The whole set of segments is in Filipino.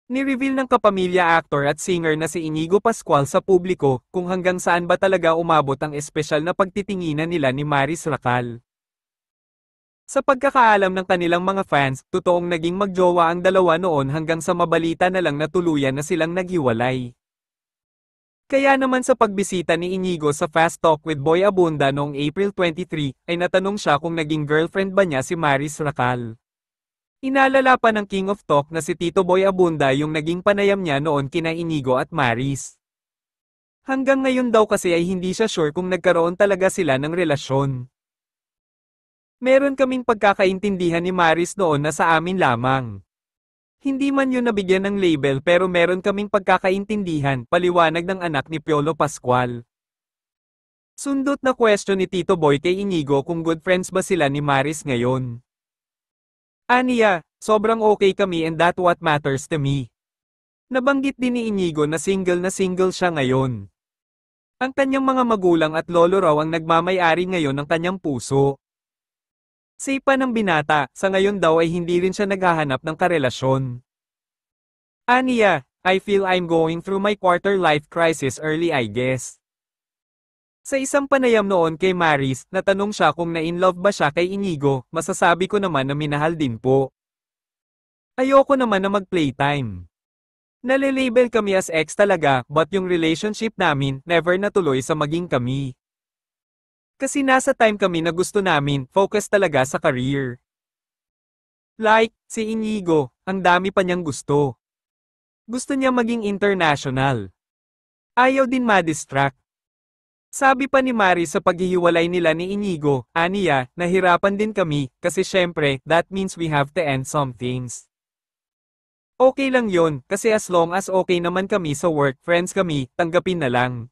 Ni-reveal ng kapamilya actor at singer na si Inigo Pascual sa publiko kung hanggang saan ba talaga umabot ang espesyal na pagtitinginan nila ni Maris Racal. Sa pagkakaalam ng kanilang mga fans, totoong naging magjowa ang dalawa noon hanggang sa mabalita na lang na tuluyan na silang naghiwalay. Kaya naman sa pagbisita ni Inigo sa Fast Talk with Boy Abunda noong April 23, ay natanong siya kung naging girlfriend ba niya si Maris Racal. Inalala pa ng King of Talk na si Tito Boy Abunda yung naging panayam niya noon kina Inigo at Maris. Hanggang ngayon daw kasi ay hindi siya sure kung nagkaroon talaga sila ng relasyon. Meron kaming pagkakaintindihan ni Maris noon na sa amin lamang. Hindi man yun nabigyan ng label pero meron kaming pagkakaintindihan, paliwanag ng anak ni Piolo Pascual. Sundot na question ni Tito Boy kay Inigo kung good friends ba sila ni Maris ngayon. Aniya, sobrang okay kami and that what matters to me. Nabanggit din ni Inigo na single siya ngayon. Ang kanyang mga magulang at lolo raw ang nagmamay-ari ngayon ng kanyang puso. Say pa ng binata, sa ngayon daw ay hindi rin siya naghahanap ng karelasyon. Aniya, I feel I'm going through my quarter life crisis early I guess. Sa isang panayam noon kay Maris, natanong siya kung na-inlove ba siya kay Inigo, masasabi ko naman na minahal din po. Ayoko naman na mag-playtime. Nalilabel kami as ex talaga, but yung relationship namin, never natuloy sa maging kami. Kasi nasa time kami na gusto namin, focus talaga sa career. Like, si Inigo, ang dami pa niyang gusto. Gusto niya maging international. Ayaw din ma-distract. Sabi pa ni Maris sa paghihiwalay nila ni Inigo, Aniya, nahirapan din kami, kasi syempre, that means we have to end some things. Okay lang yon, kasi as long as okay naman kami sa work, friends kami, tanggapin na lang.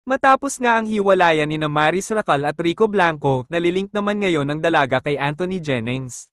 Matapos nga ang hiwalayan ni na Maris Racal at Rico Blanco, nalilink naman ngayon ang dalaga kay Anthony Jennings.